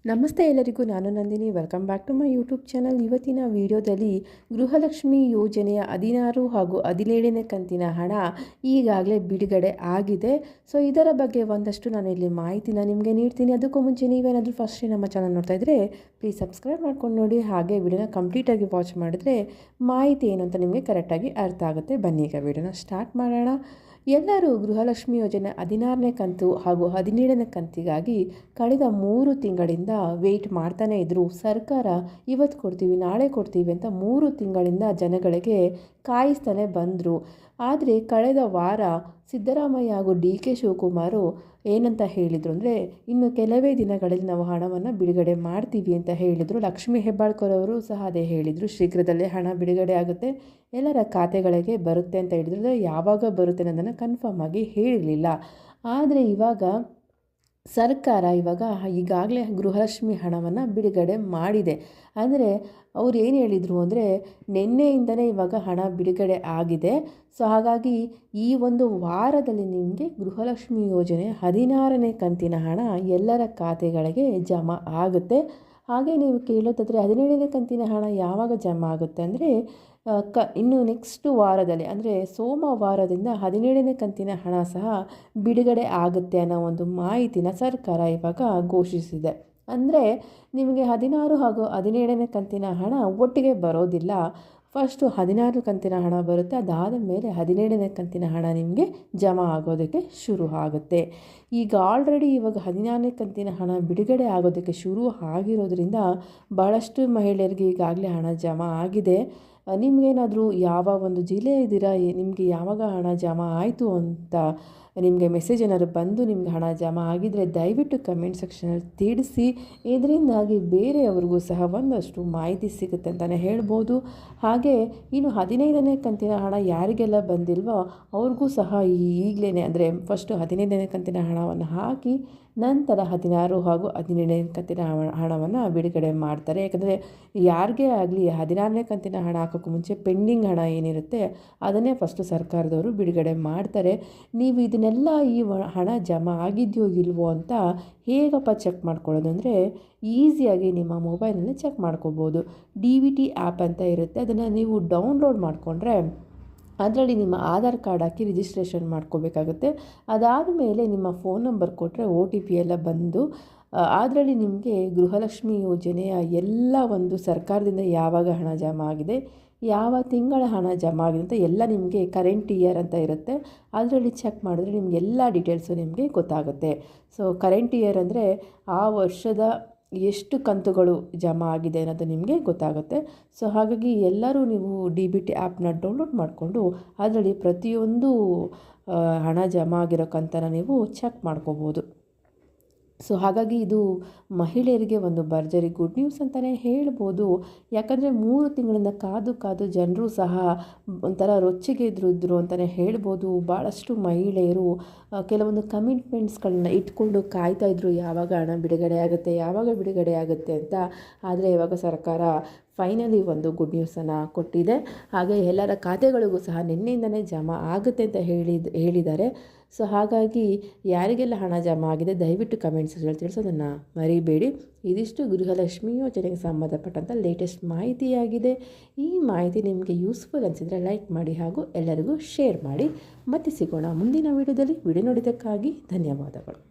ನಮಸ್ತೆ ಎಲ್ಲರಿಗೂ, ನಾನು Nandini. Welcome back to my YouTube channel. ಇವತ್ತಿನ ವಿಡಿಯೋದಲ್ಲಿ ಗೃಹಲಕ್ಷ್ಮಿ ಯೋಜನೆಯ 16 ಹಾಗೂ 17ನೇ ಕಂತಿನ ಹಣ ಈಗಾಗಲೇ ಬಿಡುಗಡೆ ಆಗಿದೆ. ಸೊ ಇದರ ಬಗ್ಗೆ ಒಂದಷ್ಟು ನಾನು ಇಲ್ಲಿ ಮಾಹಿತಿನ ನಿಮಗೆ ನೀಡ್ತೀನಿ. ಅದಕ್ಕೂ ಮುಂಚೆ ನೀವೇನಾದರೂ ಫಸ್ಟ್ ನಮ್ಮ ಚಾನಲ್ ನೋಡ್ತಾ ಇದ್ದರೆ ಪ್ಲೀಸ್ ಸಬ್ಸ್ಕ್ರೈಬ್ ಮಾಡ್ಕೊಂಡು ನೋಡಿ. ಹಾಗೆ ವಿಡಿಯೋನ ಕಂಪ್ಲೀಟಾಗಿ ವಾಚ್ ಮಾಡಿದ್ರೆ ಮಾಹಿತಿ ಏನು ಅಂತ ನಿಮಗೆ ಕರೆಕ್ಟಾಗಿ ಅರ್ಥ ಆಗುತ್ತೆ. ಬನ್ನಿ ಈಗ ವಿಡಿಯೋನ ಸ್ಟಾರ್ಟ್ ಮಾಡೋಣ. ಎಲ್ಲರೂ ಗೃಹಲಕ್ಷ್ಮಿ ಯೋಜನೆ 16ನೇ ಕಂತು ಹಾಗೂ 17ನೇ ಕಂತಿಗಾಗಿ ಕಳೆದ 3 ತಿಂಗಳಿಂದ ವೆಯ್ಟ್ ಮಾಡ್ತಾನೇ ಇದ್ದರು. ಸರ್ಕಾರ ಇವತ್ತು ಕೊಡ್ತೀವಿ, ನಾಳೆ ಕೊಡ್ತೀವಿ ಅಂತ 3 ತಿಂಗಳಿಂದ ಜನಗಳಿಗೆ ಕಾಯಿಸ್ತಾನೆ ಬಂದರು. ಆದರೆ ಕಳೆದ ವಾರ ಸಿದ್ದರಾಮಯ್ಯ ಹಾಗೂ DK ಶಿವಕುಮಾರ್ ಏನಂತ ಹೇಳಿದರು ಅಂದರೆ, ಇನ್ನು ಕೆಲವೇ ದಿನಗಳಲ್ಲಿ ನಾವು ಹಣವನ್ನು ಬಿಡುಗಡೆ ಮಾಡ್ತೀವಿ ಅಂತ ಹೇಳಿದರು. ಲಕ್ಷ್ಮೀ ಹೆಬ್ಬಾಳ್ಕರ್ ಅವರು ಸಹ ಅದೇ ಹೇಳಿದರು, ಶೀಘ್ರದಲ್ಲೇ ಹಣ ಬಿಡುಗಡೆ ಆಗುತ್ತೆ, ಎಲ್ಲರ ಖಾತೆಗಳಿಗೆ ಬರುತ್ತೆ ಅಂತ ಹೇಳಿದ್ರು. ಯಾವಾಗ ಬರುತ್ತೆ ಅನ್ನೋದನ್ನು ಕನ್ಫರ್ಮ್ ಆಗಿ ಹೇಳಿರಲಿಲ್ಲ. ಆದರೆ ಇವಾಗ ಸರ್ಕಾರ ಈಗಾಗಲೇ ಗೃಹಲಕ್ಷ್ಮಿ ಹಣವನ್ನು ಬಿಡುಗಡೆ ಮಾಡಿದೆ. ಅಂದರೆ ಅವ್ರು ಏನು ಹೇಳಿದರು ಅಂದರೆ, ನಿನ್ನೆಯಿಂದಲೇ ಇವಾಗ ಹಣ ಬಿಡುಗಡೆ ಆಗಿದೆ. ಸೊ ಹಾಗಾಗಿ ಈ ಒಂದು ವಾರದಲ್ಲಿ ನಿಮಗೆ ಗೃಹಲಕ್ಷ್ಮಿ ಯೋಜನೆ 16ನೇ ಕಂತಿನ ಹಣ ಎಲ್ಲರ ಖಾತೆಗಳಿಗೆ ಜಮಾ ಆಗುತ್ತೆ. ಹಾಗೆ ನೀವು ಕೇಳೋದಾದರೆ 17ನೇ ಕಂತಿನ ಹಣ ಯಾವಾಗ ಜಮಾ ಆಗುತ್ತೆ ಅಂದರೆ ಇನ್ನು ನೆಕ್ಸ್ಟ್ ವಾರದಲ್ಲಿ, ಅಂದರೆ ಸೋಮವಾರದಿಂದ 17ನೇ ಕಂತಿನ ಹಣ ಸಹ ಬಿಡುಗಡೆ ಆಗುತ್ತೆ ಅನ್ನೋ ಒಂದು ಮಾಹಿತಿನ ಸರ್ಕಾರ ಇವಾಗ ಘೋಷಿಸಿದೆ. ಅಂದರೆ ನಿಮಗೆ 16 ಹಾಗೂ 17ನೇ ಕಂತಿನ ಹಣ ಒಟ್ಟಿಗೆ ಬರೋದಿಲ್ಲ. ಫಸ್ಟು 16 ಕಂತಿನ ಹಣ ಬರುತ್ತೆ, ಅದಾದ ಮೇಲೆ 17ನೇ ಕಂತಿನ ಹಣ ನಿಮಗೆ ಜಮಾ ಆಗೋದಕ್ಕೆ ಶುರು ಆಗುತ್ತೆ. ಈಗ ಆಲ್ರೆಡಿ ಇವಾಗ 16ನೇ ಕಂತಿನ ಹಣ ಬಿಡುಗಡೆ ಆಗೋದಕ್ಕೆ ಶುರು ಆಗಿರೋದ್ರಿಂದ ಭಾಳಷ್ಟು ಮಹಿಳೆಯರಿಗೆ ಈಗಾಗಲೇ ಹಣ ಜಮಾ ಆಗಿದೆ. ನಿಮಗೇನಾದರೂ ಯಾವ ಒಂದು ಜಿಲ್ಲೆ ಇದ್ದೀರಾ, ನಿಮಗೆ ಯಾವಾಗ ಹಣ ಜಮಾ ಆಯಿತು ಅಂತ ನಿಮಗೆ ಮೆಸೇಜ್ ಏನಾದ್ರು ಬಂದು ನಿಮ್ಗೆ ಹಣ ಜಮಾ ಆಗಿದ್ದರೆ ದಯವಿಟ್ಟು ಕಮೆಂಟ್ ಸೆಕ್ಷನಲ್ಲಿ ತಿಳಿಸಿ. ಇದರಿಂದಾಗಿ ಬೇರೆಯವ್ರಿಗೂ ಸಹ ಒಂದಷ್ಟು ಮಾಹಿತಿ ಸಿಗುತ್ತೆ ಅಂತಲೇ ಹೇಳ್ಬೋದು. ಹಾಗೆ ಇನ್ನು 15ನೇ ಕಂತಿನ ಹಣ ಯಾರಿಗೆಲ್ಲ ಬಂದಿಲ್ವೋ ಅವ್ರಿಗೂ ಸಹ ಈಗಲೇ ಅಂದರೆ ಫಸ್ಟು 15ನೇ ಕಂತಿನ ಹಣವನ್ನು ಹಾಕಿ ನಂತರ 16 ಹಾಗೂ 17ನೇ ಕಂತಿನ ಹಣವನ್ನು ಬಿಡುಗಡೆ ಮಾಡ್ತಾರೆ. ಯಾಕಂದರೆ ಯಾರಿಗೇ ಆಗಲಿ 16ನೇ ಕಂತಿನ ಹಣ ಹಾಕೋಕ್ಕೂ ಮುಂಚೆ ಪೆಂಡಿಂಗ್ ಹಣ ಏನಿರುತ್ತೆ ಅದನ್ನೇ ಫಸ್ಟು ಸರ್ಕಾರದವರು ಬಿಡುಗಡೆ ಮಾಡ್ತಾರೆ. ನೀವು ಇದನ್ನೆಲ್ಲ ಈ ಹಣ ಜಮಾ ಆಗಿದೆಯೋ ಇಲ್ವೋ ಅಂತ ಹೇಗಪ್ಪ ಚೆಕ್ ಮಾಡ್ಕೊಳ್ಳೋದು ಅಂದರೆ, ಈಸಿಯಾಗಿ ನಿಮ್ಮ ಮೊಬೈಲಲ್ಲಿ ಚೆಕ್ ಮಾಡ್ಕೋಬೋದು. DBT ಆ್ಯಪ್ ಅಂತ ಇರುತ್ತೆ, ಅದನ್ನು ನೀವು ಡೌನ್ಲೋಡ್ ಮಾಡಿಕೊಂಡ್ರೆ ಅದರಲ್ಲಿ ನಿಮ್ಮ ಆಧಾರ್ ಕಾರ್ಡ್ ಹಾಕಿ ರಿಜಿಸ್ಟ್ರೇಷನ್ ಮಾಡ್ಕೋಬೇಕಾಗುತ್ತೆ. ಅದಾದ ಮೇಲೆ ನಿಮ್ಮ ಫೋನ್ ನಂಬರ್ ಕೊಟ್ಟರೆ OTP ಎಲ್ಲ ಬಂದು ಅದರಲ್ಲಿ ನಿಮಗೆ ಗೃಹಲಕ್ಷ್ಮಿ ಯೋಜನೆಯ ಎಲ್ಲ ಒಂದು ಸರ್ಕಾರದಿಂದ ಯಾವಾಗ ಹಣ ಜಮಾ ಆಗಿದೆ, ಯಾವ ತಿಂಗಳ ಹಣ ಜಮಾ ಆಗಿದೆ ಅಂತ ಎಲ್ಲ ನಿಮಗೆ ಕರೆಂಟ್ ಇಯರ್ ಅಂತ ಇರುತ್ತೆ, ಅದರಲ್ಲಿ ಚೆಕ್ ಮಾಡಿದ್ರೆ ನಿಮಗೆ ಎಲ್ಲ ಡೀಟೇಲ್ಸು ನಿಮಗೆ ಗೊತ್ತಾಗುತ್ತೆ. ಸೊ ಕರೆಂಟ್ ಇಯರ್ ಅಂದರೆ ಆ ವರ್ಷದ ಎಷ್ಟು ಕಂತುಗಳು ಜಮಾ ಆಗಿದೆ ಅನ್ನೋದು ನಿಮಗೆ ಗೊತ್ತಾಗುತ್ತೆ. ಸೊ ಹಾಗಾಗಿ ಎಲ್ಲರೂ ನೀವು DBT ಆ್ಯಪ್ನ ಡೌನ್ಲೋಡ್ ಮಾಡಿಕೊಂಡು ಅದರಲ್ಲಿ ಪ್ರತಿಯೊಂದು ಹಣ ಜಮಾ ಆಗಿರೋ ಕಂತನ್ನು ನೀವು ಚೆಕ್ ಮಾಡ್ಕೋಬೋದು. ಸೊ ಹಾಗಾಗಿ ಇದು ಮಹಿಳೆಯರಿಗೆ ಒಂದು ಭರ್ಜರಿ ಗುಡ್ ನ್ಯೂಸ್ ಅಂತಲೇ ಹೇಳ್ಬೋದು. ಯಾಕಂದರೆ 3 ತಿಂಗಳಿಂದ ಕಾದು ಜನರು ಸಹ ಒಂಥರ ರೊಚ್ಚಿಗೆ ಇದ್ರು ಅಂತಲೇ ಹೇಳ್ಬೋದು. ಭಾಳಷ್ಟು ಮಹಿಳೆಯರು ಕೆಲವೊಂದು ಕಮಿಟ್ಮೆಂಟ್ಸ್ಗಳನ್ನ ಇಟ್ಕೊಂಡು ಕಾಯ್ತಾಯಿದ್ರು, ಯಾವಾಗ ಹಣ ಬಿಡುಗಡೆ ಆಗುತ್ತೆ ಅಂತ. ಆದರೆ ಇವಾಗ ಸರ್ಕಾರ ಫೈನಲಿ ಒಂದು ಗುಡ್ ನ್ಯೂಸನ್ನು ಕೊಟ್ಟಿದೆ. ಹಾಗೆ ಎಲ್ಲರ ಖಾತೆಗಳಿಗೂ ಸಹ ನಿನ್ನೆಯಿಂದಲೇ ಜಮಾ ಆಗುತ್ತೆ ಅಂತ ಹೇಳಿದ್ದಾರೆ. ಸೊ ಹಾಗಾಗಿ ಯಾರಿಗೆಲ್ಲ ಹಣ ಜಮಾ ಆಗಿದೆ ದಯವಿಟ್ಟು ಕಮೆಂಟ್ಸ್ಗಳಲ್ಲಿ ತಿಳಿಸೋದನ್ನು ಮರಿಬೇಡಿ. ಇದಿಷ್ಟು ಗೃಹಲಕ್ಷ್ಮಿ ಯೋಜನೆಗೆ ಸಂಬಂಧಪಟ್ಟಂಥ ಲೇಟೆಸ್ಟ್ ಮಾಹಿತಿಯಾಗಿದೆ. ಈ ಮಾಹಿತಿ ನಿಮಗೆ ಯೂಸ್ಫುಲ್ ಅನಿಸಿದರೆ ಲೈಕ್ ಮಾಡಿ ಹಾಗೂ ಎಲ್ಲರಿಗೂ ಶೇರ್ ಮಾಡಿ. ಮತ್ತೆ ಸಿಗೋಣ ಮುಂದಿನ ವಿಡಿಯೋದಲ್ಲಿ. ವಿಡಿಯೋ ನೋಡಿದ್ದಕ್ಕಾಗಿ ಧನ್ಯವಾದಗಳು.